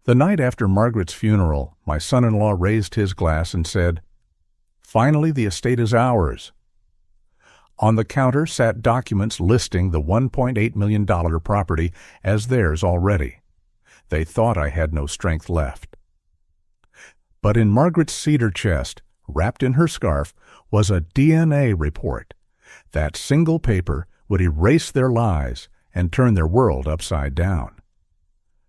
The night after Margaret's funeral, my son-in-law raised his glass and said, "Finally, the estate is ours." On the counter sat documents listing the $1.8 million property as theirs already. They thought I had no strength left. But in Margaret's cedar chest, wrapped in her scarf, was a DNA report. That single paper would erase their lies and turn their world upside down.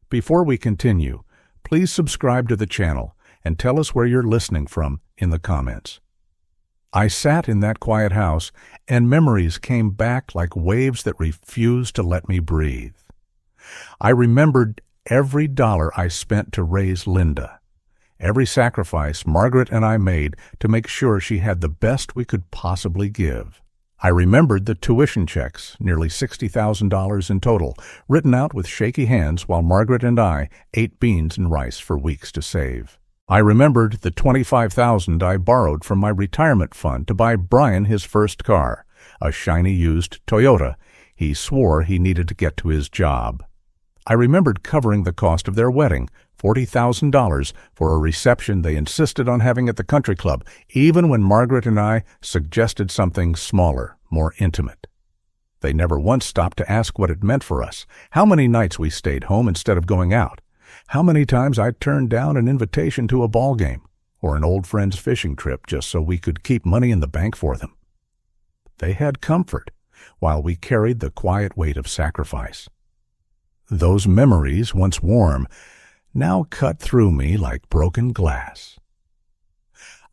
Before we continue, please subscribe to the channel and tell us where you're listening from in the comments. I sat in that quiet house, and memories came back like waves that refused to let me breathe. I remembered every dollar I spent to raise Linda, every sacrifice Margaret and I made to make sure she had the best we could possibly give. I remembered the tuition checks, nearly $60,000 in total, written out with shaky hands while Margaret and I ate beans and rice for weeks to save. I remembered the $25,000 I borrowed from my retirement fund to buy Brian his first car, a shiny used Toyota he swore he needed to get to his job. I remembered covering the cost of their wedding, $40,000 for a reception they insisted on having at the country club, even when Margaret and I suggested something smaller, more intimate. They never once stopped to ask what it meant for us, how many nights we stayed home instead of going out, how many times I turned down an invitation to a ball game or an old friend's fishing trip just so we could keep money in the bank for them. They had comfort while we carried the quiet weight of sacrifice. Those memories, once warm, now cut through me like broken glass.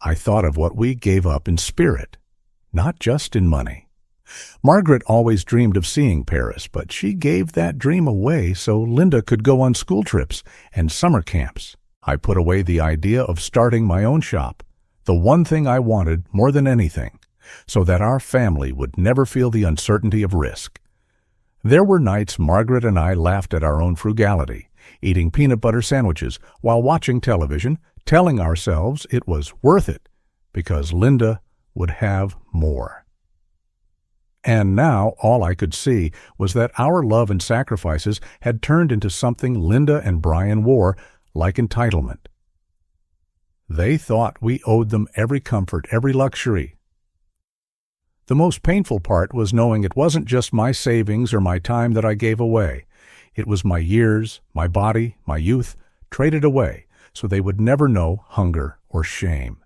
I thought of what we gave up in spirit, not just in money. Margaret always dreamed of seeing Paris, but she gave that dream away so Linda could go on school trips and summer camps. I put away the idea of starting my own shop, the one thing I wanted more than anything, so that our family would never feel the uncertainty of risk. There were nights Margaret and I laughed at our own frugality, eating peanut butter sandwiches while watching television, telling ourselves it was worth it because Linda would have more. And now all I could see was that our love and sacrifices had turned into something Linda and Brian wore like entitlement. They thought we owed them every comfort, every luxury. The most painful part was knowing it wasn't just my savings or my time that I gave away. It was my years, my body, my youth, traded away so they would never know hunger or shame.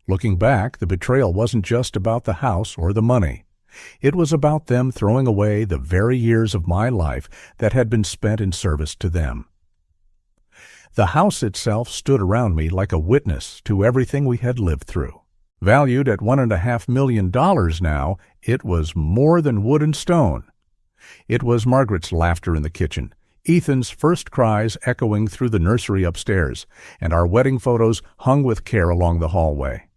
Looking back, the betrayal wasn't just about the house or the money. It was about them throwing away the very years of my life that had been spent in service to them. The house itself stood around me like a witness to everything we had lived through. Valued at $1.5 million now, it was more than wood and stone. It was Margaret's laughter in the kitchen, Ethan's first cries echoing through the nursery upstairs, and our wedding photos hung with care along the hallway.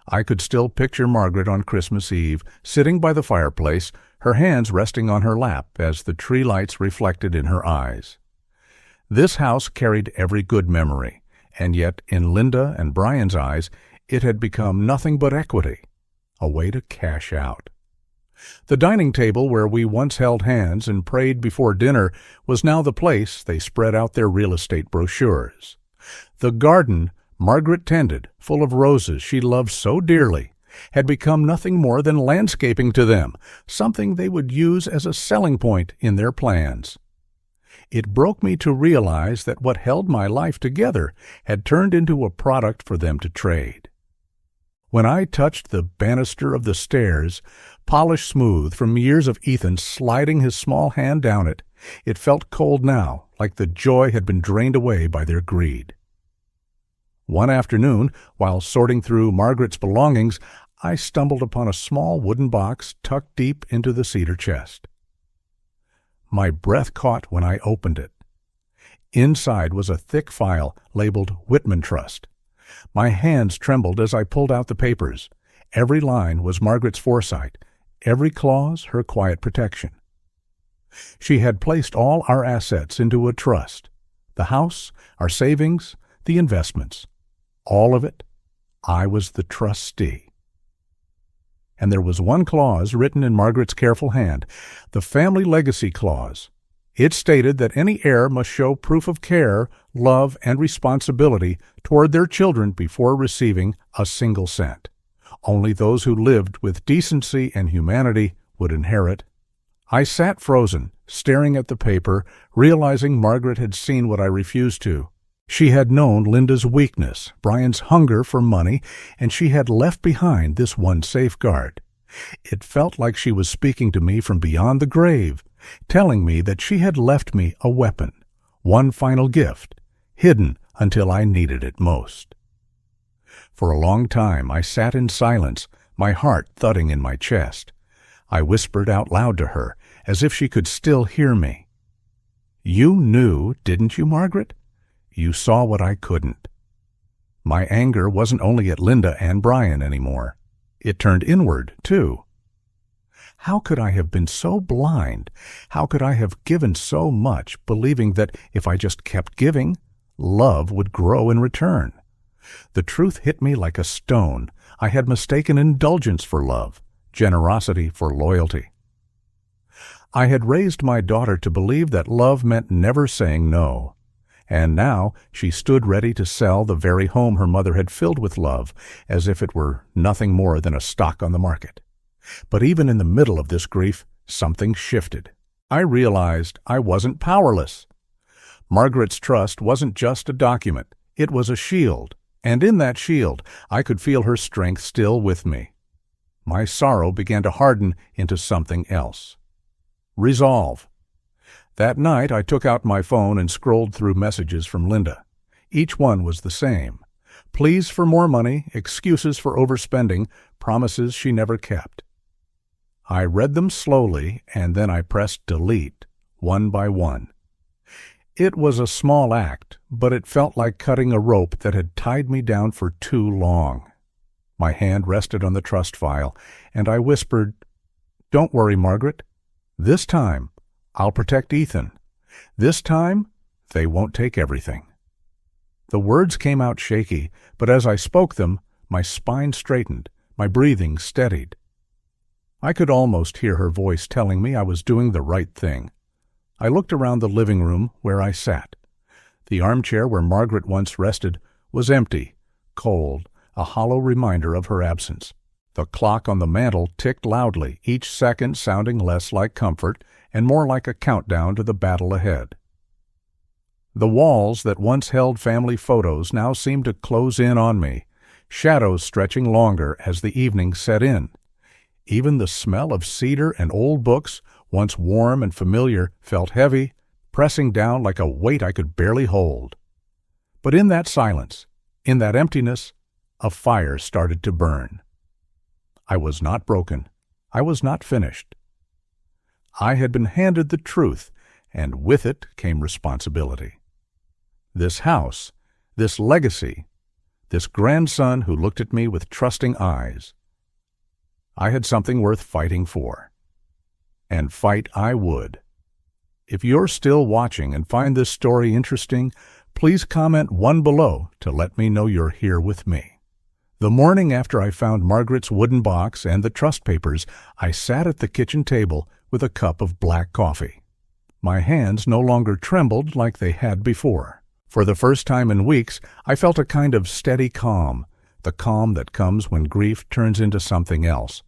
I could still picture Margaret on Christmas Eve, sitting by the fireplace, her hands resting on her lap as the tree lights reflected in her eyes. This house carried every good memory, and yet in Linda and Brian's eyes, it had become nothing but equity, a way to cash out. The dining table where we once held hands and prayed before dinner was now the place they spread out their real estate brochures. The garden Margaret tended, full of roses she loved so dearly, had become nothing more than landscaping to them, something they would use as a selling point in their plans. It broke me to realize that what held my life together had turned into a product for them to trade. When I touched the banister of the stairs, polished smooth from years of Ethan sliding his small hand down it, it felt cold now, like the joy had been drained away by their greed. One afternoon, while sorting through Margaret's belongings, I stumbled upon a small wooden box tucked deep into the cedar chest. My breath caught when I opened it. Inside was a thick file labeled Whitman Trust. My hands trembled as I pulled out the papers. Every line was Margaret's foresight, every clause her quiet protection. She had placed all our assets into a trust, the house, our savings, the investments. All of it, I was the trustee. And there was one clause written in Margaret's careful hand, the family legacy clause. It stated that any heir must show proof of care, love, and responsibility toward their children before receiving a single cent. Only those who lived with decency and humanity would inherit. I sat frozen, staring at the paper, realizing Margaret had seen what I refused to. She had known Linda's weakness, Brian's hunger for money, and she had left behind this one safeguard. It felt like she was speaking to me from beyond the grave, telling me that she had left me a weapon, one final gift, hidden until I needed it most. For a long time I sat in silence, my heart thudding in my chest. I whispered out loud to her, as if she could still hear me. "You knew, didn't you, Margaret? You saw what I couldn't." My anger wasn't only at Linda and Brian anymore. It turned inward, too. How could I have been so blind? How could I have given so much, believing that if I just kept giving, love would grow in return? The truth hit me like a stone. I had mistaken indulgence for love, generosity for loyalty. I had raised my daughter to believe that love meant never saying no. And now she stood ready to sell the very home her mother had filled with love, as if it were nothing more than a stock on the market. But even in the middle of this grief, something shifted. I realized I wasn't powerless. Margaret's trust wasn't just a document, it was a shield, and in that shield I could feel her strength still with me. My sorrow began to harden into something else. Resolve. That night I took out my phone and scrolled through messages from Linda. Each one was the same. Pleas for more money, excuses for overspending, promises she never kept. I read them slowly, and then I pressed delete, one by one. It was a small act, but it felt like cutting a rope that had tied me down for too long. My hand rested on the trust file, and I whispered, "Don't worry, Margaret. This time, I'll protect Ethan. This time, they won't take everything." The words came out shaky, but as I spoke them, my spine straightened, my breathing steadied. I could almost hear her voice telling me I was doing the right thing. I looked around the living room where I sat. The armchair where Margaret once rested was empty, cold, a hollow reminder of her absence. The clock on the mantel ticked loudly, each second sounding less like comfort and more like a countdown to the battle ahead. The walls that once held family photos now seemed to close in on me, shadows stretching longer as the evening set in. Even the smell of cedar and old books, once warm and familiar, felt heavy, pressing down like a weight I could barely hold. But in that silence, in that emptiness, a fire started to burn. I was not broken. I was not finished. I had been handed the truth, and with it came responsibility. This house, this legacy, this grandson who looked at me with trusting eyes. I had something worth fighting for. And fight I would. If you're still watching and find this story interesting, please comment one below to let me know you're here with me. The morning after I found Margaret's wooden box and the trust papers, I sat at the kitchen table with a cup of black coffee. My hands no longer trembled like they had before. For the first time in weeks, I felt a kind of steady calm, the calm that comes when grief turns into something else,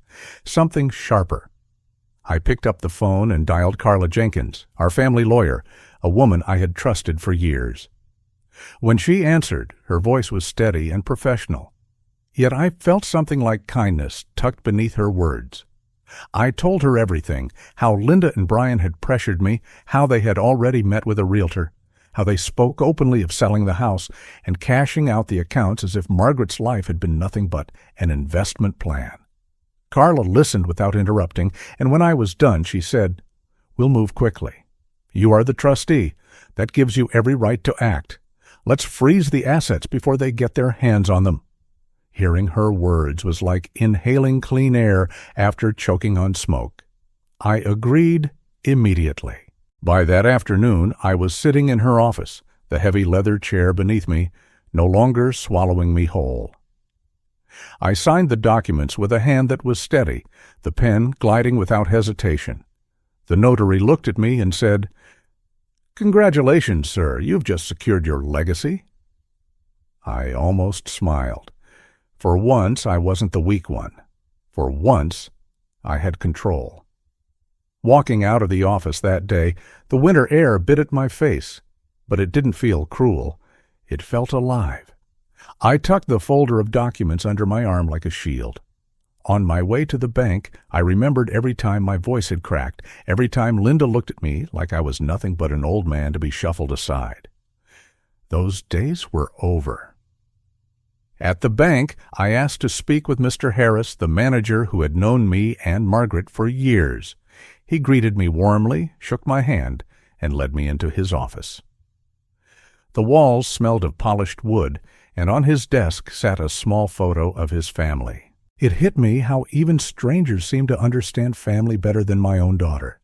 something sharper. I picked up the phone and dialed Carla Jenkins, our family lawyer, a woman I had trusted for years. When she answered, her voice was steady and professional. Yet I felt something like kindness tucked beneath her words. I told her everything, how Linda and Brian had pressured me, how they had already met with a realtor, how they spoke openly of selling the house and cashing out the accounts as if Margaret's life had been nothing but an investment plan. Carla listened without interrupting, and when I was done, she said, "We'll move quickly. You are the trustee. That gives you every right to act. Let's freeze the assets before they get their hands on them." Hearing her words was like inhaling clean air after choking on smoke. I agreed immediately. By that afternoon, I was sitting in her office, the heavy leather chair beneath me, no longer swallowing me whole. I signed the documents with a hand that was steady, the pen gliding without hesitation. The notary looked at me and said, "Congratulations, sir. You've just secured your legacy." I almost smiled. For once, I wasn't the weak one. For once, I had control. Walking out of the office that day, the winter air bit at my face, but it didn't feel cruel. It felt alive. I tucked the folder of documents under my arm like a shield. On my way to the bank, I remembered every time my voice had cracked, every time Linda looked at me like I was nothing but an old man to be shuffled aside. Those days were over. At the bank, I asked to speak with Mr. Harris, the manager who had known me and Margaret for years. He greeted me warmly, shook my hand, and led me into his office. The walls smelled of polished wood, and on his desk sat a small photo of his family. It hit me how even strangers seem to understand family better than my own daughter.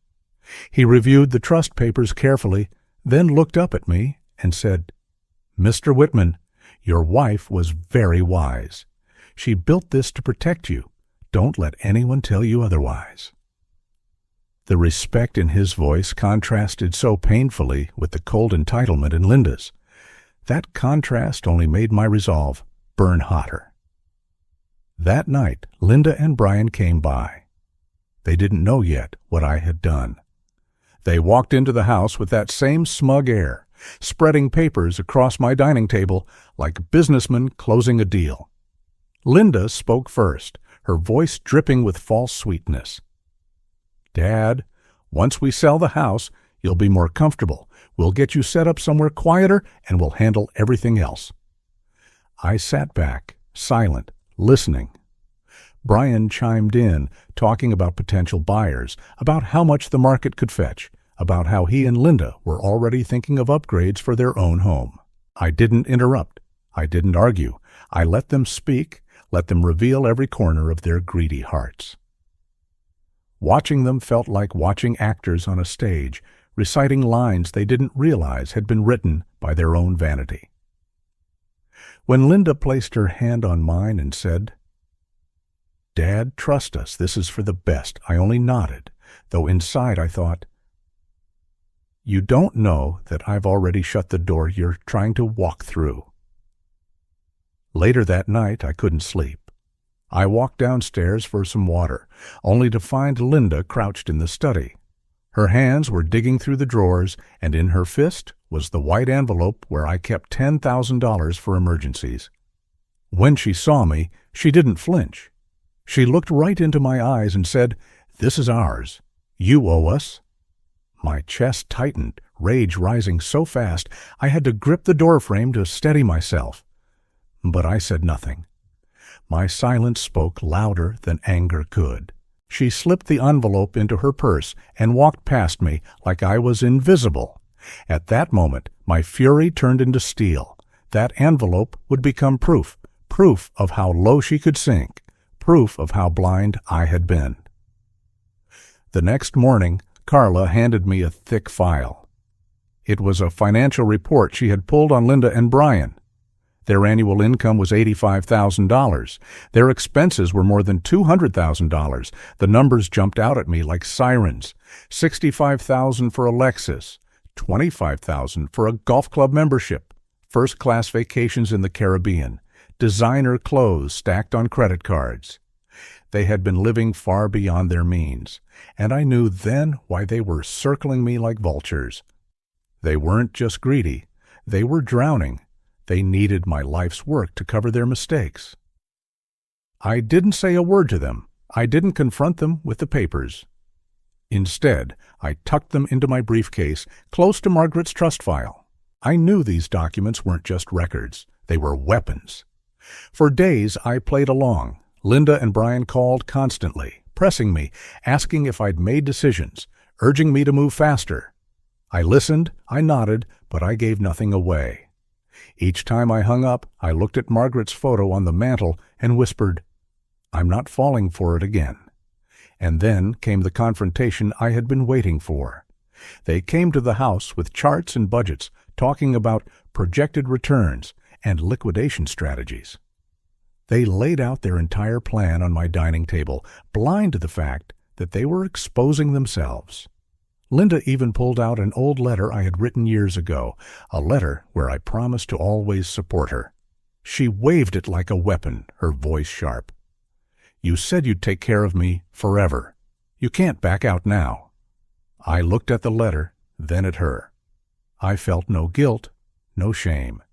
He reviewed the trust papers carefully, then looked up at me and said, "Mr. Whitman, your wife was very wise. She built this to protect you. Don't let anyone tell you otherwise." The respect in his voice contrasted so painfully with the cold entitlement in Linda's. That contrast only made my resolve burn hotter. That night, Linda and Brian came by. They didn't know yet what I had done. They walked into the house with that same smug air, spreading papers across my dining table like businessmen closing a deal. Linda spoke first, her voice dripping with false sweetness. "Dad, once we sell the house, you'll be more comfortable. We'll get you set up somewhere quieter, and we'll handle everything else." I sat back, silent, listening. Brian chimed in, talking about potential buyers, about how much the market could fetch, about how he and Linda were already thinking of upgrades for their own home. I didn't interrupt. I didn't argue. I let them speak, let them reveal every corner of their greedy hearts. Watching them felt like watching actors on a stage, reciting lines they didn't realize had been written by their own vanity. When Linda placed her hand on mine and said, "Dad, trust us, this is for the best," I only nodded, though inside I thought, "You don't know that I've already shut the door you're trying to walk through." Later that night, I couldn't sleep. I walked downstairs for some water, only to find Linda crouched in the study. Her hands were digging through the drawers, and in her fist was the white envelope where I kept $10,000 for emergencies. When she saw me, she didn't flinch. She looked right into my eyes and said, "This is ours. You owe us." My chest tightened, rage rising so fast I had to grip the doorframe to steady myself. But I said nothing. My silence spoke louder than anger could. She slipped the envelope into her purse and walked past me like I was invisible. At that moment, my fury turned into steel. That envelope would become proof of how low she could sink, proof of how blind I had been. The next morning, Carla handed me a thick file. It was a financial report she had pulled on Linda and Brian. Their annual income was $85,000. Their expenses were more than $200,000. The numbers jumped out at me like sirens. $65,000 for a Lexus, $25,000 for a golf club membership, first-class vacations in the Caribbean, designer clothes stacked on credit cards. They had been living far beyond their means, and I knew then why they were circling me like vultures. They weren't just greedy. They were drowning. They needed my life's work to cover their mistakes. I didn't say a word to them. I didn't confront them with the papers. Instead, I tucked them into my briefcase, close to Margaret's trust file. I knew these documents weren't just records. They were weapons. For days, I played along. Linda and Brian called constantly, pressing me, asking if I'd made decisions, urging me to move faster. I listened, I nodded, but I gave nothing away. Each time I hung up, I looked at Margaret's photo on the mantel and whispered, "I'm not falling for it again." And then came the confrontation I had been waiting for. They came to the house with charts and budgets, talking about projected returns and liquidation strategies. They laid out their entire plan on my dining table, blind to the fact that they were exposing themselves. Linda even pulled out an old letter I had written years ago, a letter where I promised to always support her. She waved it like a weapon, her voice sharp. "You said you'd take care of me forever. You can't back out now." I looked at the letter, then at her. I felt no guilt, no shame.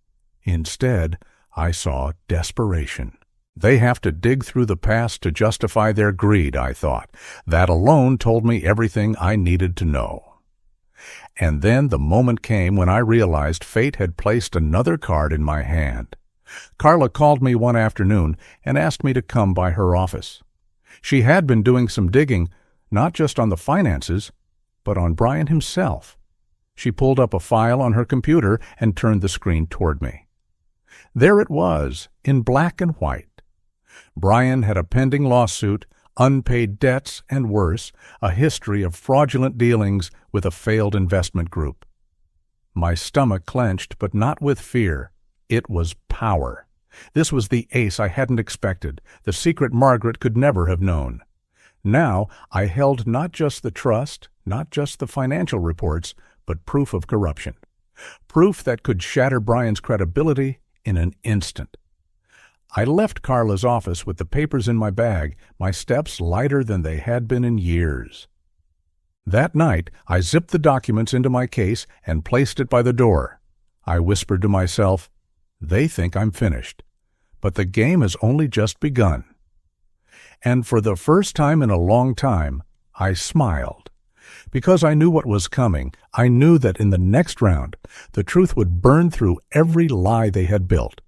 Instead, I saw desperation. They have to dig through the past to justify their greed, I thought. That alone told me everything I needed to know. And then the moment came when I realized fate had placed another card in my hand. Carla called me one afternoon and asked me to come by her office. She had been doing some digging, not just on the finances, but on Brian himself. She pulled up a file on her computer and turned the screen toward me. There it was, in black and white. Brian had a pending lawsuit, unpaid debts, and worse, a history of fraudulent dealings with a failed investment group. My stomach clenched, but not with fear. It was power. This was the ace I hadn't expected, the secret Margaret could never have known. Now I held not just the trust, not just the financial reports, but proof of corruption. Proof that could shatter Brian's credibility in an instant. I left Carla's office with the papers in my bag, my steps lighter than they had been in years. That night, I zipped the documents into my case and placed it by the door. I whispered to myself, "They think I'm finished, but the game has only just begun." And for the first time in a long time, I smiled. Because I knew what was coming, I knew that in the next round, the truth would burn through every lie they had built.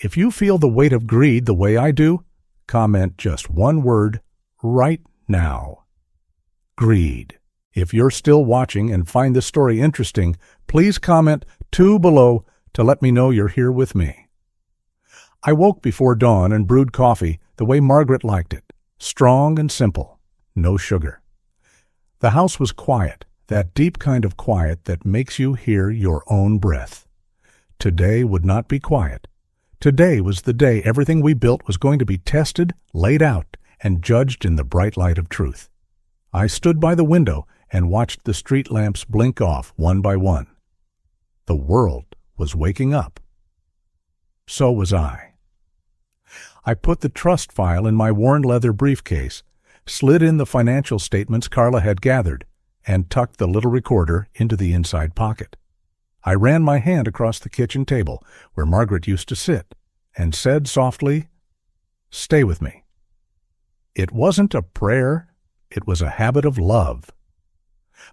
If you feel the weight of greed the way I do, comment just one word right now. Greed. If you're still watching and find this story interesting, please comment 2 below to let me know you're here with me. I woke before dawn and brewed coffee the way Margaret liked it, strong and simple, no sugar. The house was quiet, that deep kind of quiet that makes you hear your own breath. Today would not be quiet. Today was the day everything we built was going to be tested, laid out, and judged in the bright light of truth. I stood by the window and watched the street lamps blink off one by one. The world was waking up. So was I. I put the trust file in my worn leather briefcase, slid in the financial statements Carla had gathered, and tucked the little recorder into the inside pocket. I ran my hand across the kitchen table, where Margaret used to sit, and said softly, "Stay with me." It wasn't a prayer, it was a habit of love.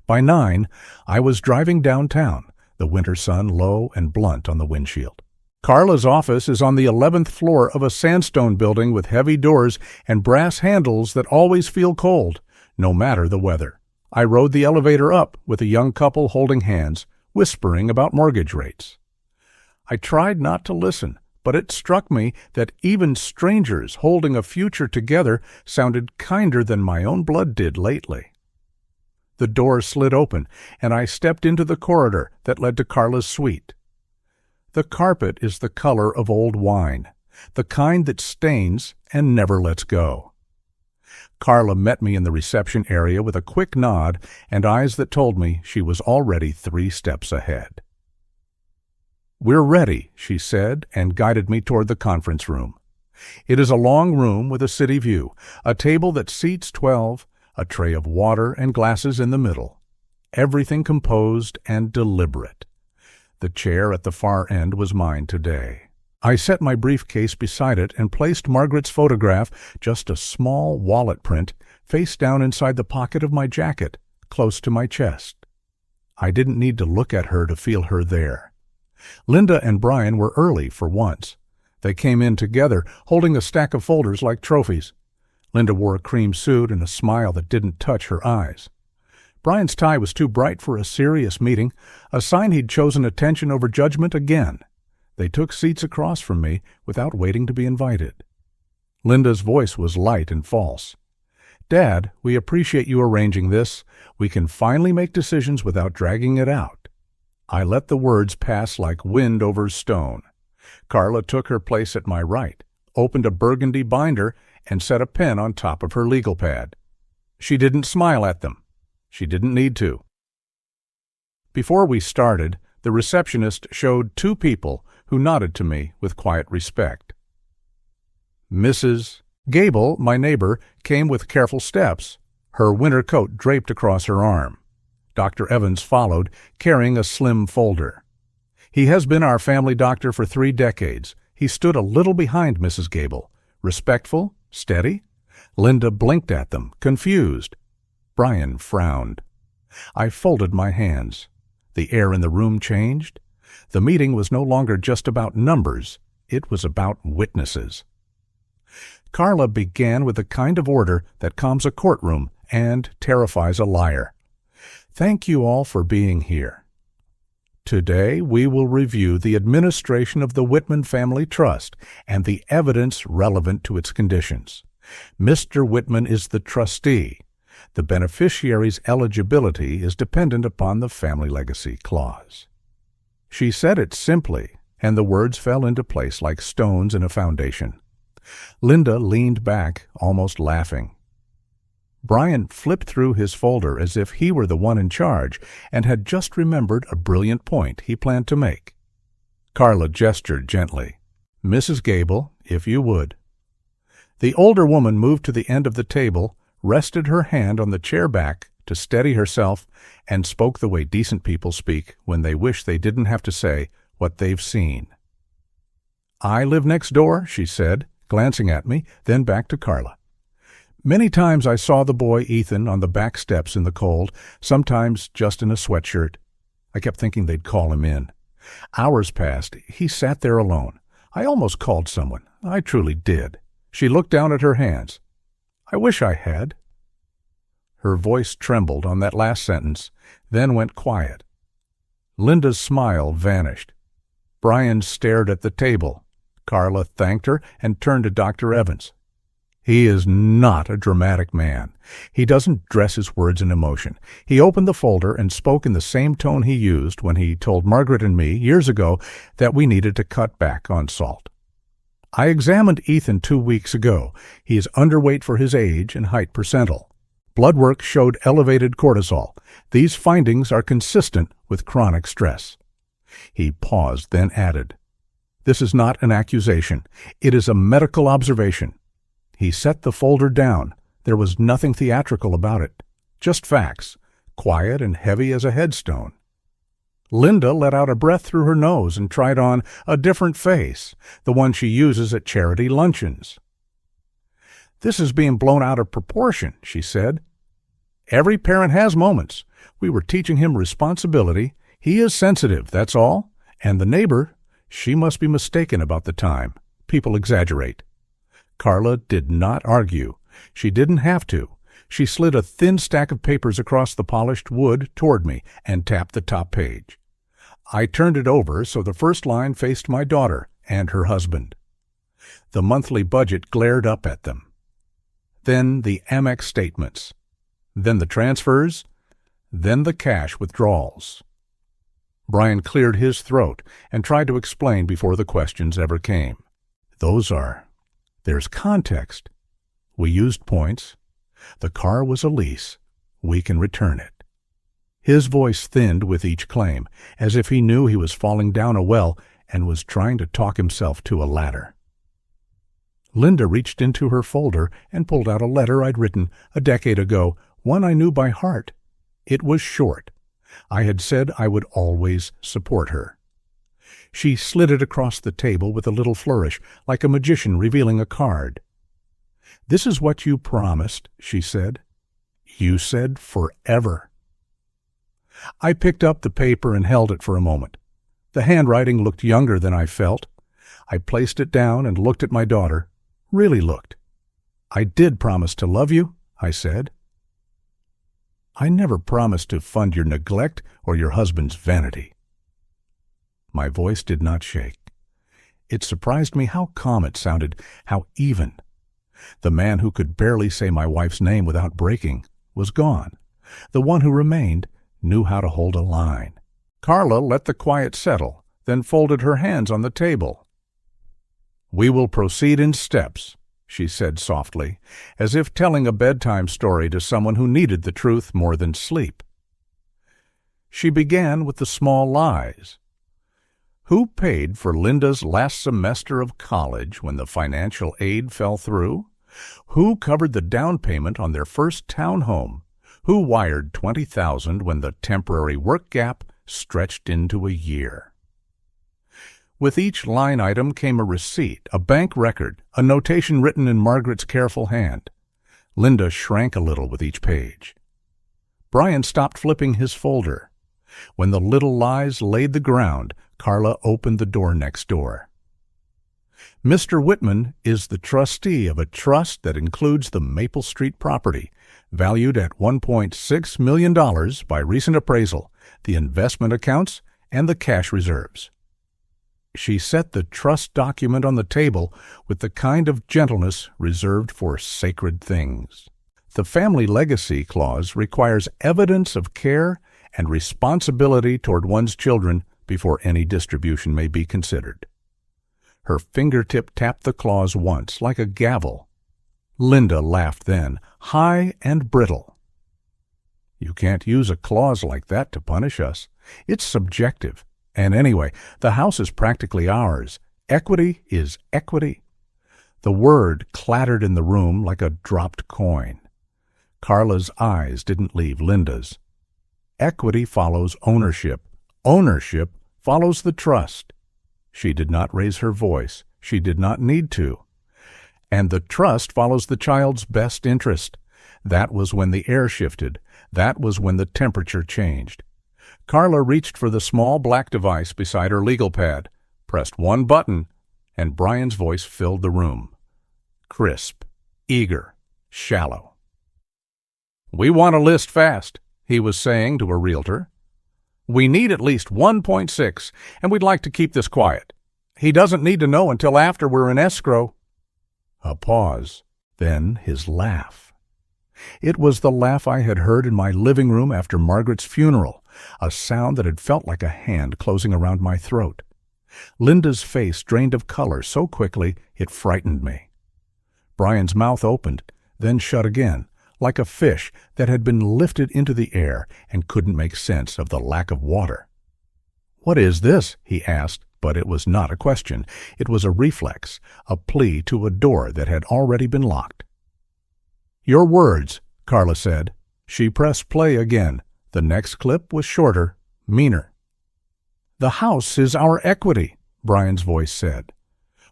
By 9, I was driving downtown, the winter sun low and blunt on the windshield. Carla's office is on the 11th floor of a sandstone building with heavy doors and brass handles that always feel cold, no matter the weather. I rode the elevator up with a young couple holding hands, whispering about mortgage rates. I tried not to listen, but it struck me that even strangers holding a future together sounded kinder than my own blood did lately. The door slid open, and I stepped into the corridor that led to Carla's suite. The carpet is the color of old wine, the kind that stains and never lets go. Carla met me in the reception area with a quick nod and eyes that told me she was already 3 steps ahead. "We're ready," she said, and guided me toward the conference room. It is a long room with a city view, a table that seats 12, a tray of water and glasses in the middle. Everything composed and deliberate. The chair at the far end was mine today. I set my briefcase beside it and placed Margaret's photograph, just a small wallet print, face down inside the pocket of my jacket, close to my chest. I didn't need to look at her to feel her there. Linda and Brian were early for once. They came in together, holding a stack of folders like trophies. Linda wore a cream suit and a smile that didn't touch her eyes. Brian's tie was too bright for a serious meeting, a sign he'd chosen attention over judgment again. They took seats across from me without waiting to be invited. Linda's voice was light and false. "Dad, we appreciate you arranging this. We can finally make decisions without dragging it out." I let the words pass like wind over stone. Carla took her place at my right, opened a burgundy binder, and set a pen on top of her legal pad. She didn't smile at them. She didn't need to. Before we started, the receptionist showed two people who nodded to me with quiet respect. Mrs. Gable, my neighbor, came with careful steps, her winter coat draped across her arm. Dr. Evans followed, carrying a slim folder. He has been our family doctor for 3 decades. He stood a little behind Mrs. Gable, respectful, steady. Linda blinked at them, confused. Brian frowned. I folded my hands. The air in the room changed. The meeting was no longer just about numbers. It was about witnesses. Carla began with the kind of order that calms a courtroom and terrifies a liar. Thank you all for being here. Today we will review the administration of the Whitman Family Trust and the evidence relevant to its conditions. Mr. Whitman is the trustee. The beneficiary's eligibility is dependent upon the Family Legacy Clause. She said it simply, and the words fell into place like stones in a foundation. Linda leaned back, almost laughing. Brian flipped through his folder as if he were the one in charge and had just remembered a brilliant point he planned to make. Carla gestured gently. Mrs. Gable, if you would. The older woman moved to the end of the table, rested her hand on the chair back to steady herself, and spoke the way decent people speak when they wish they didn't have to say what they've seen. I live next door, she said, glancing at me, then back to Carla. Many times I saw the boy Ethan on the back steps in the cold, sometimes just in a sweatshirt. I kept thinking they'd call him in. Hours passed. He sat there alone. I almost called someone. I truly did. She looked down at her hands. I wish I had. Her voice trembled on that last sentence, then went quiet. Linda's smile vanished. Brian stared at the table. Carla thanked her and turned to Dr. Evans. He is not a dramatic man. He doesn't dress his words in emotion. He opened the folder and spoke in the same tone he used when he told Margaret and me years ago that we needed to cut back on salt. I examined Ethan 2 weeks ago. He is underweight for his age and height percentile. Blood work showed elevated cortisol. These findings are consistent with chronic stress. He paused, then added, This is not an accusation. It is a medical observation. He set the folder down. There was nothing theatrical about it. Just facts, quiet and heavy as a headstone. Linda let out a breath through her nose and tried on a different face, the one she uses at charity luncheons. This is being blown out of proportion, she said. Every parent has moments. We were teaching him responsibility. He is sensitive, that's all. And the neighbor, she must be mistaken about the time. People exaggerate. Carla did not argue. She didn't have to. She slid a thin stack of papers across the polished wood toward me and tapped the top page. I turned it over so the first line faced my daughter and her husband. The monthly budget glared up at them. Then the Amex statements. Then the transfers. Then the cash withdrawals. Brian cleared his throat and tried to explain before the questions ever came. There's context. We used points. The car was a lease. We can return it. His voice thinned with each claim, as if he knew he was falling down a well and was trying to talk himself to a ladder. Linda reached into her folder and pulled out a letter I'd written a decade ago, one I knew by heart. It was short. I had said I would always support her. She slid it across the table with a little flourish, like a magician revealing a card. This is what you promised, she said. You said forever. I picked up the paper and held it for a moment. The handwriting looked younger than I felt. I placed it down and looked at my daughter. Really looked. I did promise to love you, I said. I never promised to fund your neglect or your husband's vanity. My voice did not shake. It surprised me how calm it sounded, how even. The man who could barely say my wife's name without breaking was gone. The one who remained knew how to hold a line. Carla let the quiet settle, then folded her hands on the table. We will proceed in steps, she said softly, as if telling a bedtime story to someone who needed the truth more than sleep. She began with the small lies. Who paid for Linda's last semester of college when the financial aid fell through? Who covered the down payment on their first townhome? Who wired $20,000 when the temporary work gap stretched into a year? With each line item came a receipt, a bank record, a notation written in Margaret's careful hand. Linda shrank a little with each page. Brian stopped flipping his folder. When the little lies laid the ground, Carla opened the door next door. Mr. Whitman is the trustee of a trust that includes the Maple Street property, valued at $1.6 million by recent appraisal, the investment accounts, and the cash reserves. She set the trust document on the table with the kind of gentleness reserved for sacred things. The family legacy clause requires evidence of care and responsibility toward one's children before any distribution may be considered. Her fingertip tapped the clause once, like a gavel. Linda laughed then, high and brittle. You can't use a clause like that to punish us. It's subjective. And anyway, the house is practically ours. Equity is equity. The word clattered in the room like a dropped coin. Carla's eyes didn't leave Linda's. Equity follows ownership. Ownership follows the trust. She did not raise her voice. She did not need to. And the trust follows the child's best interest. That was when the air shifted. That was when the temperature changed. Carla reached for the small black device beside her legal pad, pressed one button, and Brian's voice filled the room. Crisp, eager, shallow. "We want a list fast," he was saying to a realtor. "We need at least 1.6, and we'd like to keep this quiet. He doesn't need to know until after we're in escrow." A pause, then his laugh. It was the laugh I had heard in my living room after Margaret's funeral, a sound that had felt like a hand closing around my throat. Linda's face drained of color so quickly it frightened me. Brian's mouth opened, then shut again, like a fish that had been lifted into the air and couldn't make sense of the lack of water. "What is this?" he asked, but it was not a question. It was a reflex, a plea to a door that had already been locked. "Your words," Carla said. She pressed play again. The next clip was shorter, meaner. "The house is our equity," Brian's voice said.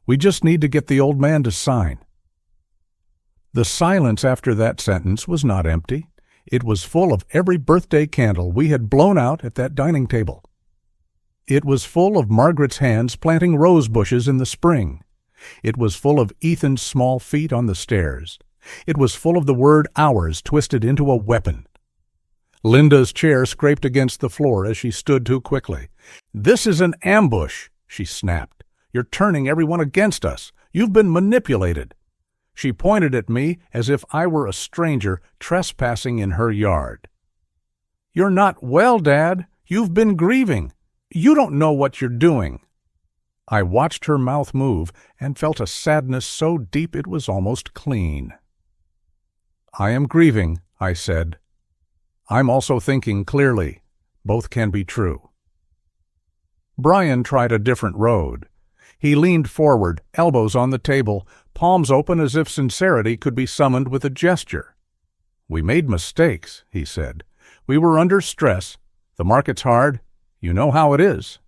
"We just need to get the old man to sign." The silence after that sentence was not empty. It was full of every birthday candle we had blown out at that dining table. It was full of Margaret's hands planting rose bushes in the spring. It was full of Ethan's small feet on the stairs. It was full of the word ours twisted into a weapon. Linda's chair scraped against the floor as she stood too quickly. "This is an ambush," she snapped. "You're turning everyone against us. You've been manipulated." She pointed at me as if I were a stranger trespassing in her yard. "You're not well, Dad. You've been grieving. You don't know what you're doing." I watched her mouth move and felt a sadness so deep it was almost clean. "I am grieving," I said. "I'm also thinking clearly. Both can be true." Brian tried a different road. He leaned forward, elbows on the table, palms open as if sincerity could be summoned with a gesture. "We made mistakes," he said. "We were under stress. The market's hard. You know how it is."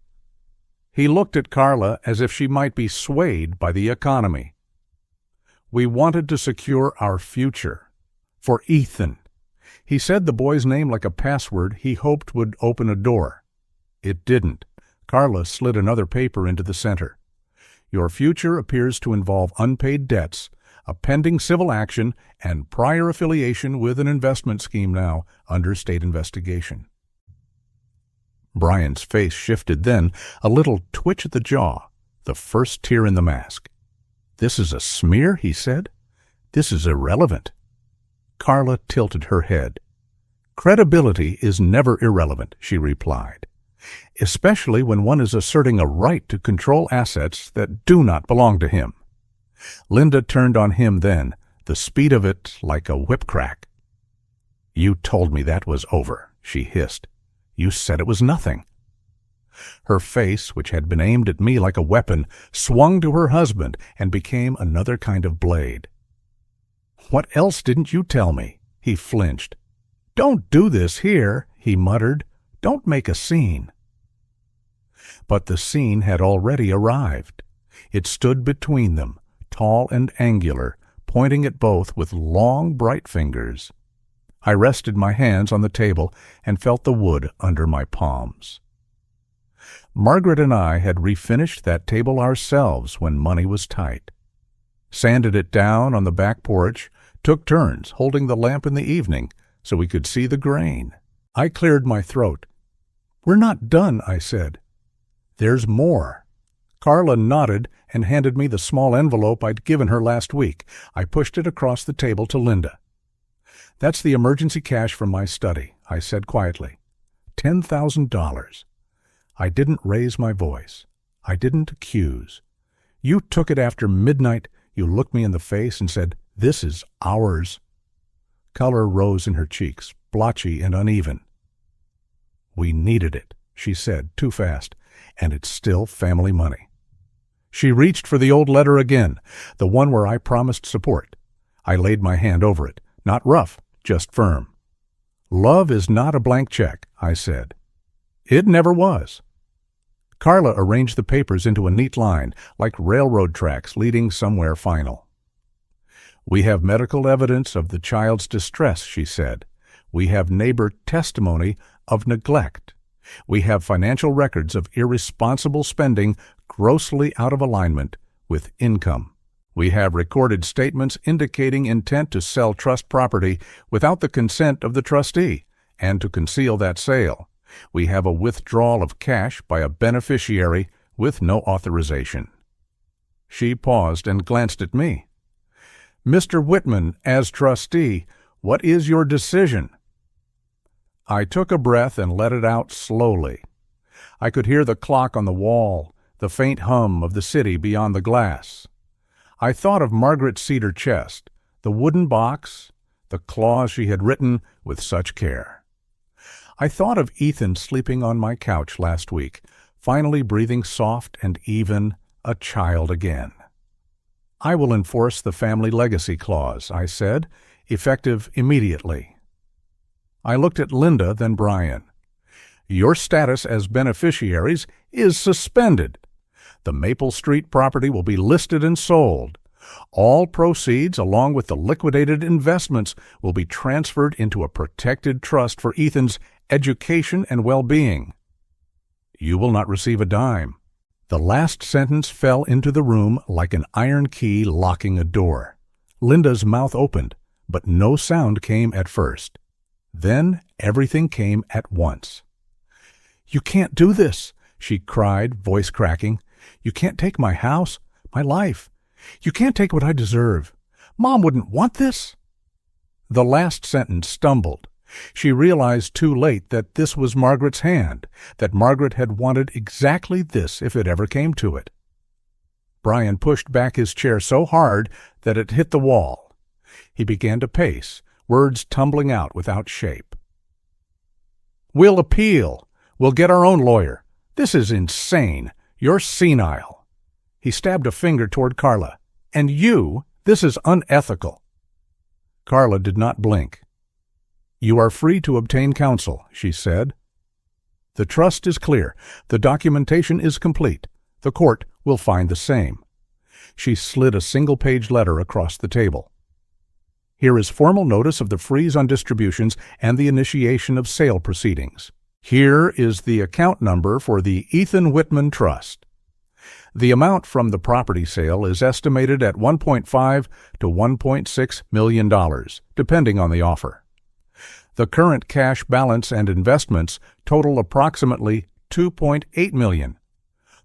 He looked at Carla as if she might be swayed by the economy. "We wanted to secure our future. For Ethan." He said the boy's name like a password he hoped would open a door. It didn't. Carla slid another paper into the center. "Your future appears to involve unpaid debts, a pending civil action, and prior affiliation with an investment scheme now under state investigation." Brian's face shifted then, a little twitch at the jaw, the first tear in the mask. "This is a smear," he said. "This is irrelevant." Carla tilted her head. "Credibility is never irrelevant," she replied, "especially when one is asserting a right to control assets that do not belong to him." Linda turned on him then, the speed of it like a whip crack. "You told me that was over," she hissed. You said it was nothing." Her face, which had been aimed at me like a weapon, swung to her husband and became another kind of blade. "What else didn't you tell me?" He flinched. "Don't do this here," he muttered. "Don't make a scene." But the scene had already arrived. It stood between them, tall and angular, pointing at both with long, bright fingers. I rested my hands on the table and felt the wood under my palms. Margaret and I had refinished that table ourselves when money was tight. Sanded it down on the back porch, took turns holding the lamp in the evening so we could see the grain. I cleared my throat. "We're not done," I said. "There's more." Carla nodded and handed me the small envelope I'd given her last week. I pushed it across the table to Linda. "That's the emergency cash from my study," I said quietly. $10,000. I didn't raise my voice. I didn't accuse. "You took it after midnight. You looked me in the face and said, 'This is ours.'" Color rose in her cheeks, blotchy and uneven. "We needed it," she said, too fast, "and it's still family money." She reached for the old letter again, the one where I promised support. I laid my hand over it, not rough, just firm. "Love is not a blank check," I said. "It never was." Carla arranged the papers into a neat line, like railroad tracks leading somewhere final. "We have medical evidence of the child's distress," she said. "We have neighbor testimony of neglect. We have financial records of irresponsible spending grossly out of alignment with income. We have recorded statements indicating intent to sell trust property without the consent of the trustee and to conceal that sale. We have a withdrawal of cash by a beneficiary with no authorization." She paused and glanced at me. "Mr. Whitman, as trustee, what is your decision?" I took a breath and let it out slowly. I could hear the clock on the wall, the faint hum of the city beyond the glass. I thought of Margaret's cedar chest, the wooden box, the clause she had written with such care. I thought of Ethan sleeping on my couch last week, finally breathing soft and even, a child again. "I will enforce the family legacy clause," I said, "effective immediately." I looked at Linda, then Brian. "Your status as beneficiaries is suspended. The Maple Street property will be listed and sold. All proceeds, along with the liquidated investments, will be transferred into a protected trust for Ethan's education and well-being. You will not receive a dime." The last sentence fell into the room like an iron key locking a door. Linda's mouth opened, but no sound came at first. Then everything came at once. "You can't do this," she cried, voice cracking. "You can't take my house, my life. You can't take what I deserve. Mom wouldn't want this." The last sentence stumbled. She realized too late that this was Margaret's hand, that Margaret had wanted exactly this if it ever came to it. Brian pushed back his chair so hard that it hit the wall. He began to pace, words tumbling out without shape. "We'll appeal. We'll get our own lawyer. This is insane. You're senile." He stabbed a finger toward Carla. "And you, this is unethical." Carla did not blink. "You are free to obtain counsel," she said. "The trust is clear. The documentation is complete. The court will find the same." She slid a single-page letter across the table. "Here is formal notice of the freeze on distributions and the initiation of sale proceedings. Here is the account number for the Ethan Whitman Trust. The amount from the property sale is estimated at $1.5 to $1.6 million, depending on the offer. The current cash balance and investments total approximately $2.8 million.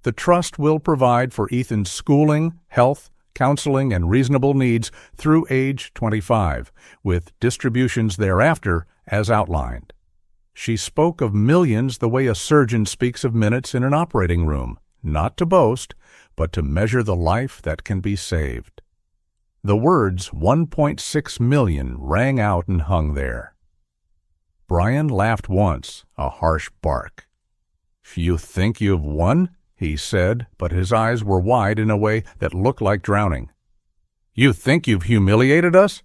The trust will provide for Ethan's schooling, health, counseling, and reasonable needs through age 25, with distributions thereafter as outlined." She spoke of millions the way a surgeon speaks of minutes in an operating room, not to boast, but to measure the life that can be saved. The words $1.6 million rang out and hung there. Brian laughed once, a harsh bark. "You think you've won?" he said, but his eyes were wide in a way that looked like drowning. "You think you've humiliated us?"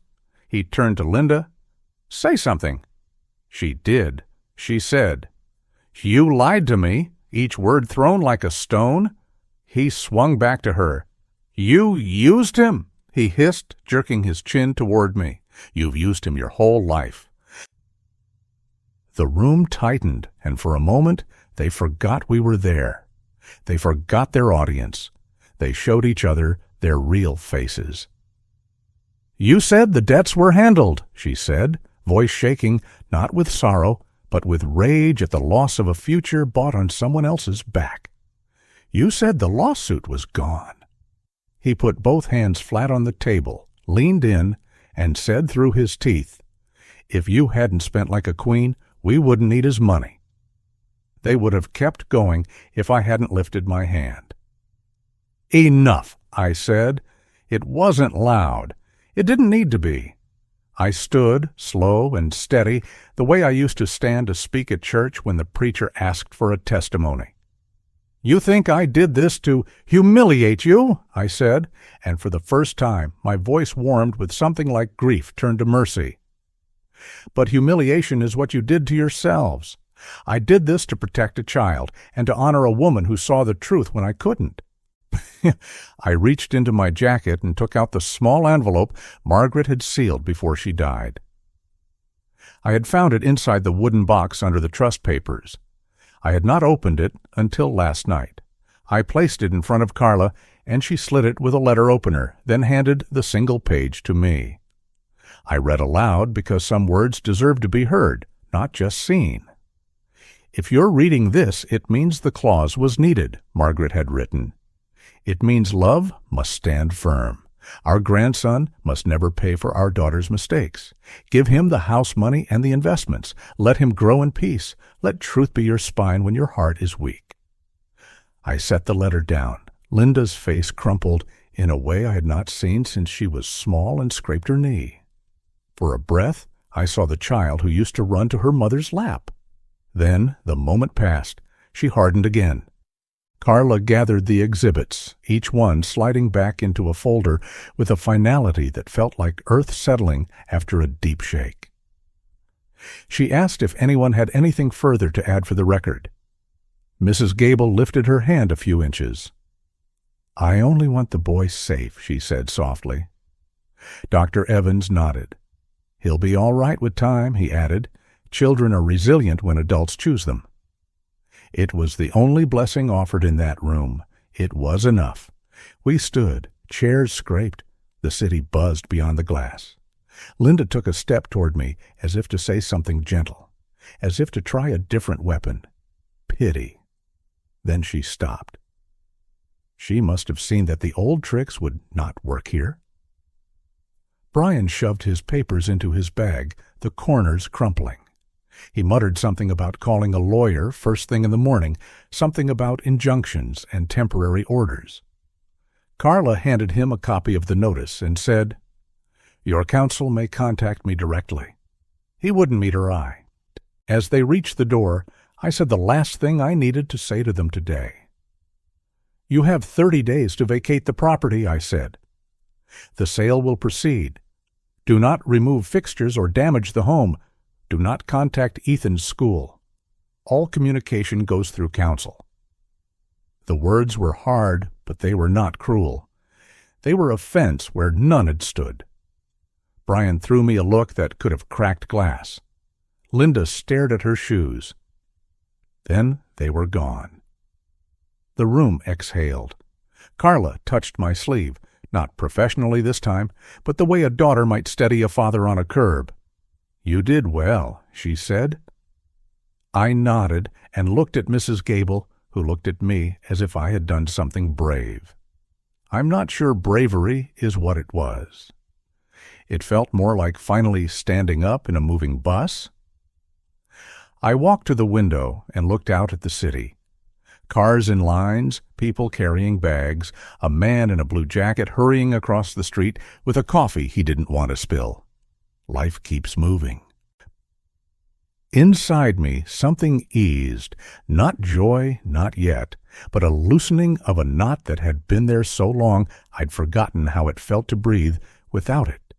He turned to Linda. "Say something." She did. She said, "You lied to me," each word thrown like a stone. He swung back to her. "You used him," he hissed, jerking his chin toward me. "You've used him your whole life." The room tightened, and for a moment they forgot we were there. They forgot their audience. They showed each other their real faces. "You said the debts were handled," she said, voice shaking, not with sorrow, but with rage at the loss of a future bought on someone else's back. "You said the lawsuit was gone." He put both hands flat on the table, leaned in, and said through his teeth, "If you hadn't spent like a queen, we wouldn't need his money." They would have kept going if I hadn't lifted my hand. "Enough," I said. It wasn't loud. It didn't need to be. I stood, slow and steady, the way I used to stand to speak at church when the preacher asked for a testimony. "You think I did this to humiliate you?" I said, and for the first time my voice warmed with something like grief turned to mercy. "But humiliation is what you did to yourselves. I did this to protect a child and to honor a woman who saw the truth when I couldn't." I reached into my jacket and took out the small envelope Margaret had sealed before she died. I had found it inside the wooden box under the trust papers. I had not opened it until last night. I placed it in front of Carla, and she slid it with a letter opener, then handed the single page to me. I read aloud because some words deserve to be heard, not just seen. "If you're reading this, it means the clause was needed," Margaret had written. "It means love must stand firm. Our grandson must never pay for our daughter's mistakes. Give him the house money and the investments. Let him grow in peace. Let truth be your spine when your heart is weak." I set the letter down. Linda's face crumpled in a way I had not seen since she was small and scraped her knee. For a breath, I saw the child who used to run to her mother's lap. Then the moment passed. She hardened again. Carla gathered the exhibits, each one sliding back into a folder with a finality that felt like earth settling after a deep shake. She asked if anyone had anything further to add for the record. Mrs. Gable lifted her hand a few inches. "I only want the boy safe," she said softly. Dr. Evans nodded. "He'll be all right with time," he added. "Children are resilient when adults choose them." It was the only blessing offered in that room. It was enough. We stood, chairs scraped. The city buzzed beyond the glass. Linda took a step toward me, as if to say something gentle, as if to try a different weapon. Pity. Then she stopped. She must have seen that the old tricks would not work here. Brian shoved his papers into his bag, the corners crumpling. He muttered something about calling a lawyer first thing in the morning, something about injunctions and temporary orders. Carla handed him a copy of the notice and said, "Your counsel may contact me directly." He wouldn't meet her eye. As they reached the door, I said the last thing I needed to say to them today. "You have 30 days to vacate the property," I said. "The sale will proceed. Do not remove fixtures or damage the home. Do not contact Ethan's school. All communication goes through counsel." The words were hard, but they were not cruel. They were a fence where none had stood. Brian threw me a look that could have cracked glass. Linda stared at her shoes. Then they were gone. The room exhaled. Carla touched my sleeve, not professionally this time, but the way a daughter might steady a father on a curb. "You did well," she said. I nodded and looked at Mrs. Gable, who looked at me as if I had done something brave. I'm not sure bravery is what it was. It felt more like finally standing up in a moving bus. I walked to the window and looked out at the city. Cars in lines, people carrying bags, a man in a blue jacket hurrying across the street with a coffee he didn't want to spill. Life keeps moving. Inside me, something eased, not joy, not yet, but a loosening of a knot that had been there so long I'd forgotten how it felt to breathe without it.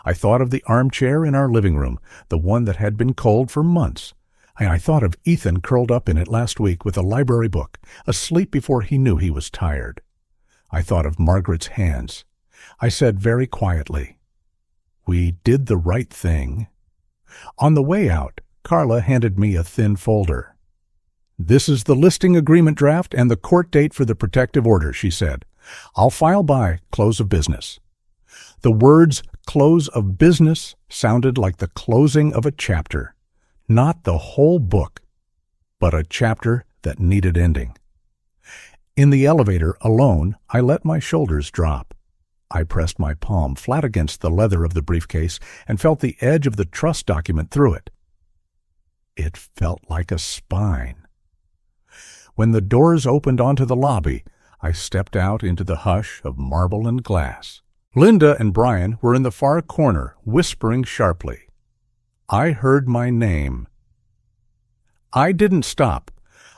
I thought of the armchair in our living room, the one that had been cold for months. I thought of Ethan curled up in it last week with a library book, asleep before he knew he was tired. I thought of Margaret's hands. I said very quietly, "We did the right thing." On the way out, Carla handed me a thin folder. "This is the listing agreement draft and the court date for the protective order," she said. "I'll file by close of business." The words "close of business" sounded like the closing of a chapter. Not the whole book, but a chapter that needed ending. In the elevator, alone, I let my shoulders drop. I pressed my palm flat against the leather of the briefcase and felt the edge of the trust document through it. It felt like a spine. When the doors opened onto the lobby, I stepped out into the hush of marble and glass. Linda and Brian were in the far corner, whispering sharply. I heard my name. I didn't stop.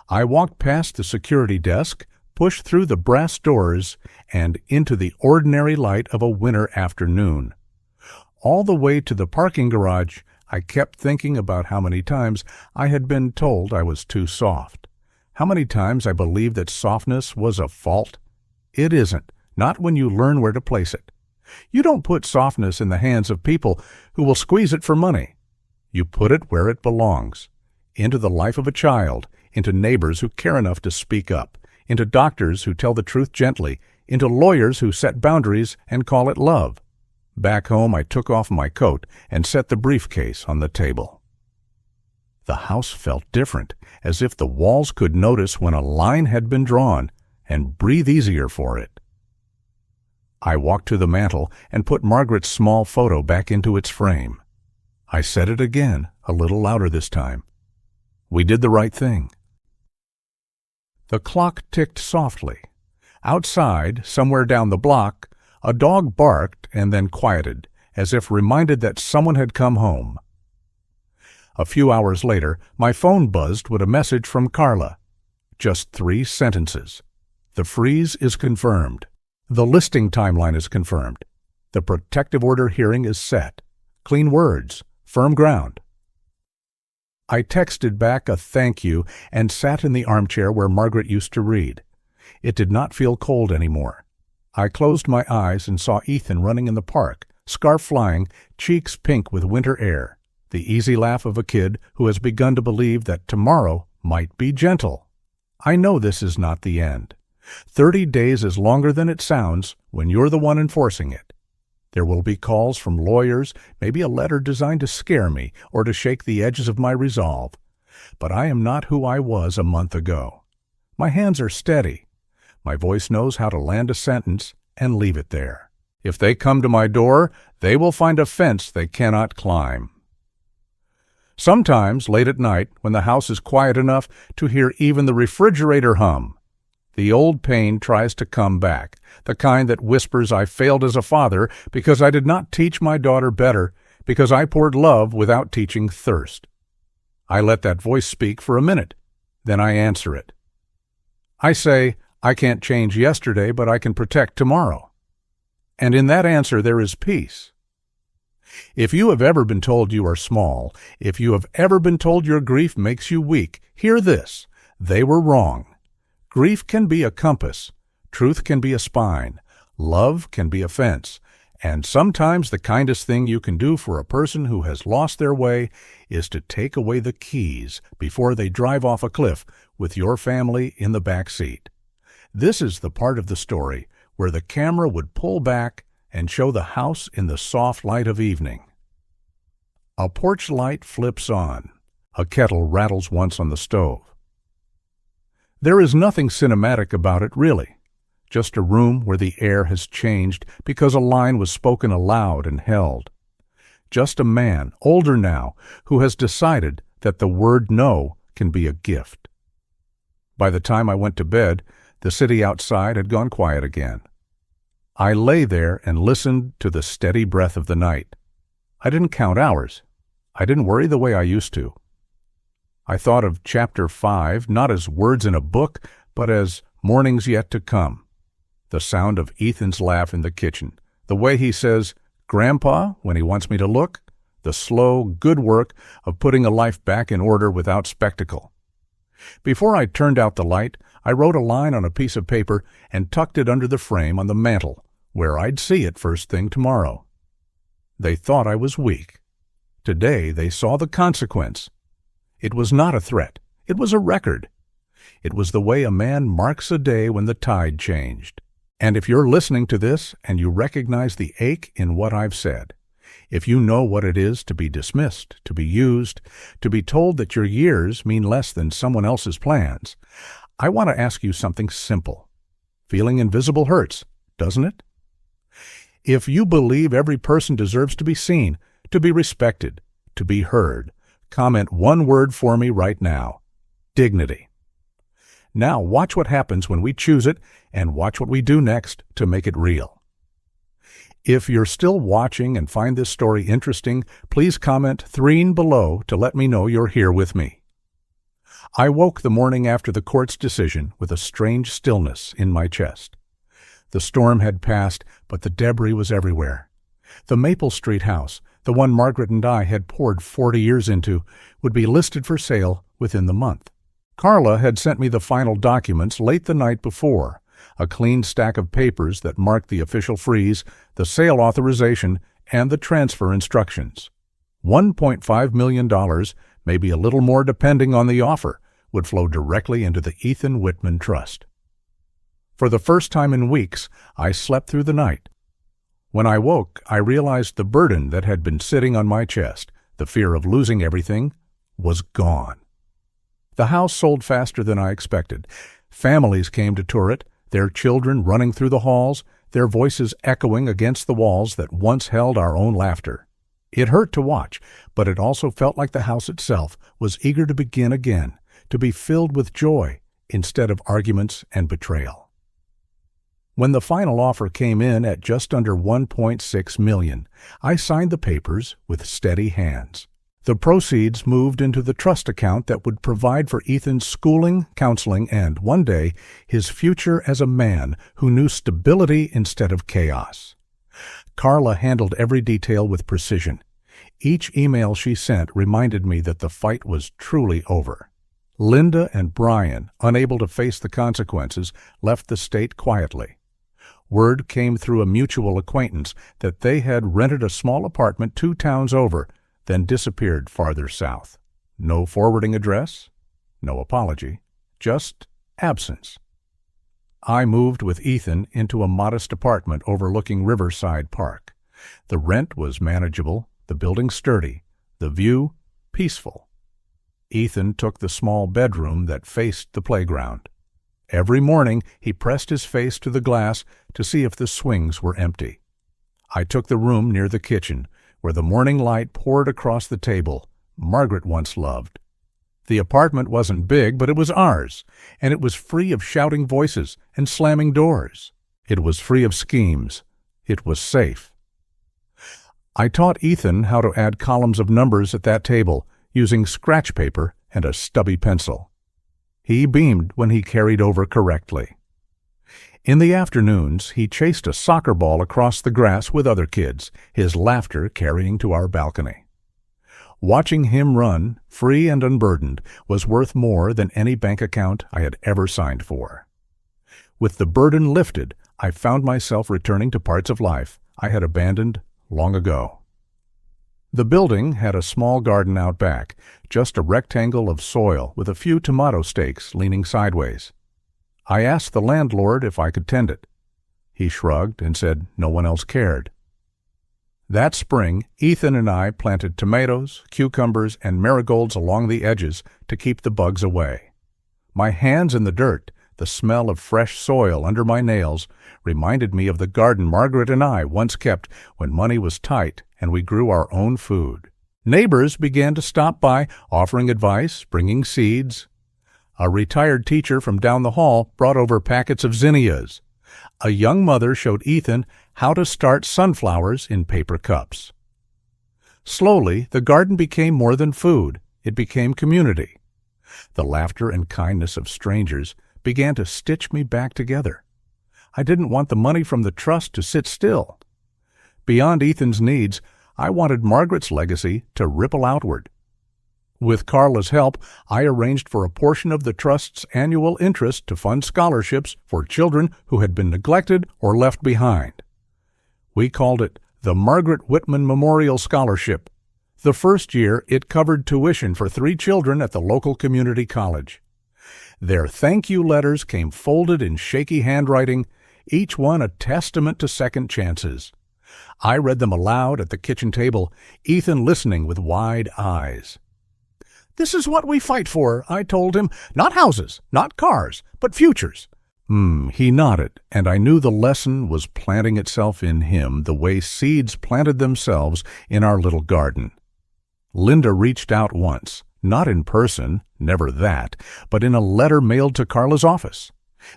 I walked past the security desk, pushed through the brass doors, and into the ordinary light of a winter afternoon. All the way to the parking garage, I kept thinking about how many times I had been told I was too soft. How many times I believed that softness was a fault. It isn't, not when you learn where to place it. You don't put softness in the hands of people who will squeeze it for money. You put it where it belongs, into the life of a child, into neighbors who care enough to speak up, into doctors who tell the truth gently, into lawyers who set boundaries and call it love. Back home, I took off my coat and set the briefcase on the table. The house felt different, as if the walls could notice when a line had been drawn and breathe easier for it. I walked to the mantel and put Margaret's small photo back into its frame. I said it again, a little louder this time. We did the right thing. The clock ticked softly. Outside, somewhere down the block, a dog barked and then quieted, as if reminded that someone had come home. A few hours later, my phone buzzed with a message from Carla. Just 3 sentences. The freeze is confirmed. The listing timeline is confirmed. The protective order hearing is set. Clean words. Firm ground. I texted back a thank you and sat in the armchair where Margaret used to read. It did not feel cold anymore. I closed my eyes and saw Ethan running in the park, scarf flying, cheeks pink with winter air, the easy laugh of a kid who has begun to believe that tomorrow might be gentle. I know this is not the end. 30 days is longer than it sounds when you're the one enforcing it. There will be calls from lawyers, maybe a letter designed to scare me or to shake the edges of my resolve. But I am not who I was a month ago. My hands are steady. My voice knows how to land a sentence and leave it there. If they come to my door, they will find a fence they cannot climb. Sometimes, late at night, when the house is quiet enough to hear even the refrigerator hum, the old pain tries to come back, the kind that whispers I failed as a father because I did not teach my daughter better, because I poured love without teaching thirst. I let that voice speak for a minute, then I answer it. I say, I can't change yesterday, but I can protect tomorrow. And in that answer there is peace. If you have ever been told you are small, if you have ever been told your grief makes you weak, hear this: they were wrong. Grief can be a compass, truth can be a spine, love can be a fence, and sometimes the kindest thing you can do for a person who has lost their way is to take away the keys before they drive off a cliff with your family in the back seat. This is the part of the story where the camera would pull back and show the house in the soft light of evening. A porch light flips on. A kettle rattles once on the stove. There is nothing cinematic about it, really. Just a room where the air has changed because a line was spoken aloud and held. Just a man, older now, who has decided that the word no can be a gift. By the time I went to bed, the city outside had gone quiet again. I lay there and listened to the steady breath of the night. I didn't count hours. I didn't worry the way I used to. I thought of Chapter 5 not as words in a book, but as mornings yet to come. The sound of Ethan's laugh in the kitchen, the way he says, "Grandpa," when he wants me to look, the slow, good work of putting a life back in order without spectacle. Before I turned out the light, I wrote a line on a piece of paper and tucked it under the frame on the mantel, where I'd see it first thing tomorrow. They thought I was weak. Today they saw the consequence. It was not a threat. It was a record. It was the way a man marks a day when the tide changed. And if you're listening to this and you recognize the ache in what I've said, if you know what it is to be dismissed, to be used, to be told that your years mean less than someone else's plans, I want to ask you something simple. Feeling invisible hurts, doesn't it? If you believe every person deserves to be seen, to be respected, to be heard, comment one word for me right now: dignity. Now watch what happens when we choose it, and watch what we do next to make it real. If you're still watching and find this story interesting, please comment 3 below to let me know you're here with me. I woke the morning after the court's decision with a strange stillness in my chest. The storm had passed, but the debris was everywhere. The Maple Street house, the one Margaret and I had poured 40 years into, would be listed for sale within the month. Carla had sent me the final documents late the night before, a clean stack of papers that marked the official freeze, the sale authorization, and the transfer instructions. $1.5 million, maybe a little more depending on the offer, would flow directly into the Ethan Whitman Trust. For the first time in weeks, I slept through the night. When I woke, I realized the burden that had been sitting on my chest, the fear of losing everything, was gone. The house sold faster than I expected. Families came to tour it, their children running through the halls, their voices echoing against the walls that once held our own laughter. It hurt to watch, but it also felt like the house itself was eager to begin again, to be filled with joy instead of arguments and betrayal. When the final offer came in at just under $1.6 million, I signed the papers with steady hands. The proceeds moved into the trust account that would provide for Ethan's schooling, counseling, and, one day, his future as a man who knew stability instead of chaos. Carla handled every detail with precision. Each email she sent reminded me that the fight was truly over. Linda and Brian, unable to face the consequences, left the state quietly. Word came through a mutual acquaintance that they had rented a small apartment 2 towns over, then disappeared farther south. No forwarding address, no apology, just absence. I moved with Ethan into a modest apartment overlooking Riverside Park. The rent was manageable, the building sturdy, the view peaceful. Ethan took the small bedroom that faced the playground. Every morning he pressed his face to the glass to see if the swings were empty. I took the room near the kitchen, where the morning light poured across the table Margaret once loved. The apartment wasn't big, but it was ours, and it was free of shouting voices and slamming doors. It was free of schemes. It was safe. I taught Ethan how to add columns of numbers at that table using scratch paper and a stubby pencil. He beamed when he carried over correctly. In the afternoons, he chased a soccer ball across the grass with other kids, his laughter carrying to our balcony. Watching him run, free and unburdened, was worth more than any bank account I had ever signed for. With the burden lifted, I found myself returning to parts of life I had abandoned long ago. The building had a small garden out back, just a rectangle of soil with a few tomato stakes leaning sideways. I asked the landlord if I could tend it. He shrugged and said no one else cared. That spring, Ethan and I planted tomatoes, cucumbers, and marigolds along the edges to keep the bugs away. My hands in the dirt, the smell of fresh soil under my nails, reminded me of the garden Margaret and I once kept when money was tight and we grew our own food. Neighbors began to stop by, offering advice, bringing seeds. A retired teacher from down the hall brought over packets of zinnias. A young mother showed Ethan how to start sunflowers in paper cups. Slowly, the garden became more than food. It became community. The laughter and kindness of strangers began to stitch me back together. I didn't want the money from the trust to sit still. Beyond Ethan's needs, I wanted Margaret's legacy to ripple outward. With Carla's help, I arranged for a portion of the trust's annual interest to fund scholarships for children who had been neglected or left behind. We called it the Margaret Whitman Memorial Scholarship. The first year, it covered tuition for 3 children at the local community college. Their thank you letters came folded in shaky handwriting, each one a testament to second chances. I read them aloud at the kitchen table, Ethan listening with wide eyes. "This is what we fight for," I told him. "Not houses, not cars, but futures." He nodded, and I knew the lesson was planting itself in him the way seeds planted themselves in our little garden. Linda reached out once, not in person, never that, but in a letter mailed to Carla's office.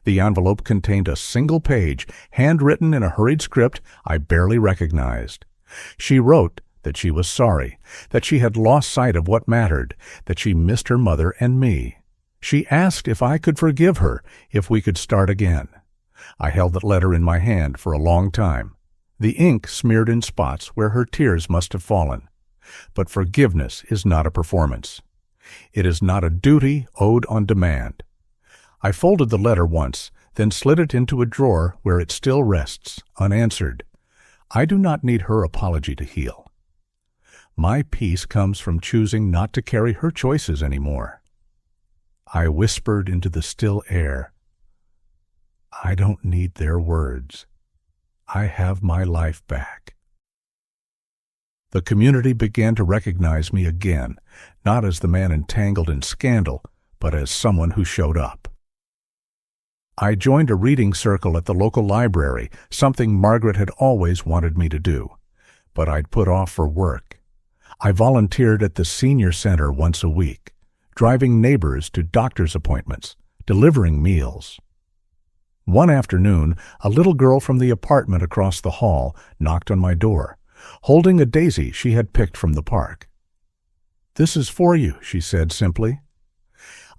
The envelope contained a single page, handwritten in a hurried script I barely recognized. She wrote that she was sorry, that she had lost sight of what mattered, that she missed her mother and me. She asked if I could forgive her, if we could start again. I held that letter in my hand for a long time. The ink smeared in spots where her tears must have fallen. But forgiveness is not a performance. It is not a duty owed on demand. I folded the letter once, then slid it into a drawer where it still rests, unanswered. I do not need her apology to heal. My peace comes from choosing not to carry her choices anymore. I whispered into the still air, "I don't need their words. I have my life back." The community began to recognize me again, not as the man entangled in scandal, but as someone who showed up. I joined a reading circle at the local library, something Margaret had always wanted me to do, but I'd put off for work. I volunteered at the senior center once a week, driving neighbors to doctor's appointments, delivering meals. One afternoon, a little girl from the apartment across the hall knocked on my door, holding a daisy she had picked from the park. "This is for you," she said simply.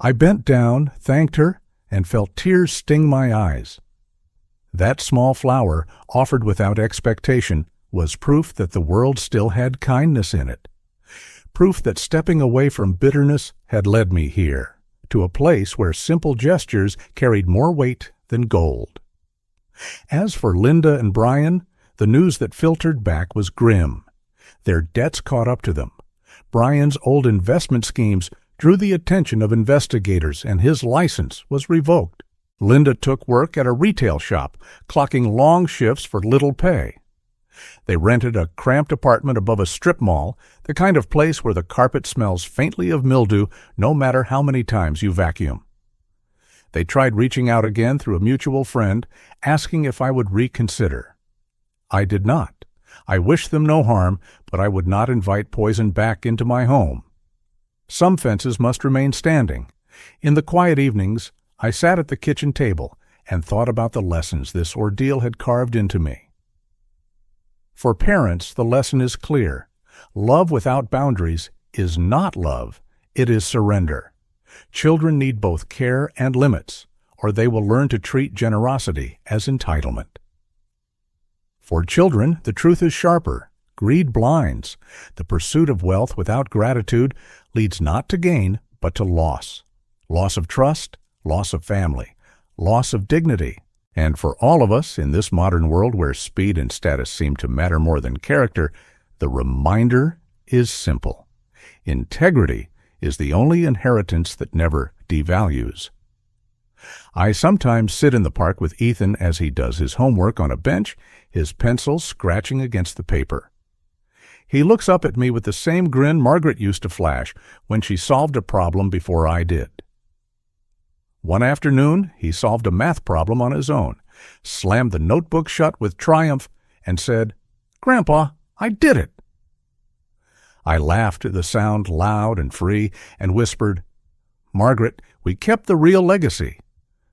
I bent down, thanked her, and felt tears sting my eyes. That small flower, offered without expectation, was proof that the world still had kindness in it. Proof that stepping away from bitterness had led me here, to a place where simple gestures carried more weight than gold. As for Linda and Brian, the news that filtered back was grim. Their debts caught up to them. Brian's old investment schemes drew the attention of investigators, and his license was revoked. Linda took work at a retail shop, clocking long shifts for little pay. They rented a cramped apartment above a strip mall, the kind of place where the carpet smells faintly of mildew no matter how many times you vacuum. They tried reaching out again through a mutual friend, asking if I would reconsider. I did not. I wished them no harm, but I would not invite poison back into my home. Some fences must remain standing. In the quiet evenings, I sat at the kitchen table and thought about the lessons this ordeal had carved into me. For parents, the lesson is clear. Love without boundaries is not love, it is surrender. Children need both care and limits, or they will learn to treat generosity as entitlement. For children, the truth is sharper. Greed blinds. The pursuit of wealth without gratitude leads not to gain, but to loss. Loss of trust, loss of family, loss of dignity. And for all of us in this modern world where speed and status seem to matter more than character, the reminder is simple. Integrity is the only inheritance that never devalues. I sometimes sit in the park with Ethan as he does his homework on a bench, his pencil scratching against the paper. He looks up at me with the same grin Margaret used to flash when she solved a problem before I did. One afternoon, he solved a math problem on his own, slammed the notebook shut with triumph, and said, "Grandpa, I did it." I laughed at the sound loud and free and whispered, "Margaret, we kept the real legacy.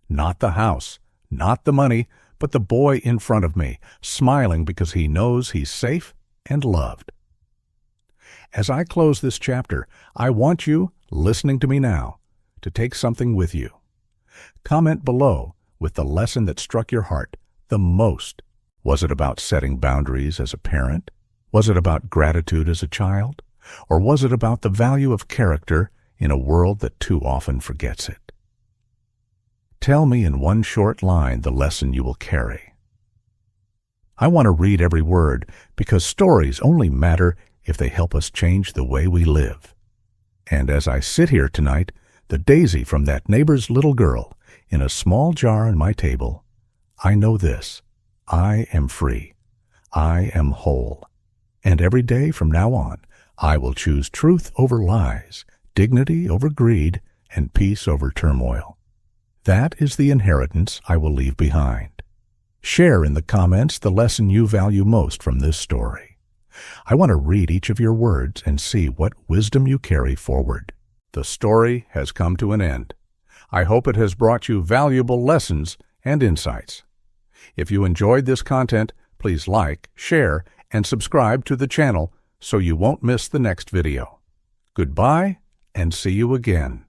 Not the house, not the money, but the boy in front of me, smiling because he knows he's safe and loved." As I close this chapter, I want you, listening to me now, to take something with you. Comment below with the lesson that struck your heart the most. Was it about setting boundaries as a parent? Was it about gratitude as a child? Or was it about the value of character in a world that too often forgets it? Tell me in one short line the lesson you will carry. I want to read every word because stories only matter if they help us change the way we live. And as I sit here tonight, the daisy from that neighbor's little girl in a small jar on my table, I know this: I am free. I am whole. And every day from now on, I will choose truth over lies, dignity over greed, and peace over turmoil. That is the inheritance I will leave behind. Share in the comments the lesson you value most from this story. I want to read each of your words and see what wisdom you carry forward. The story has come to an end. I hope it has brought you valuable lessons and insights. If you enjoyed this content, please like, share, and subscribe to the channel so you won't miss the next video. Goodbye, and see you again.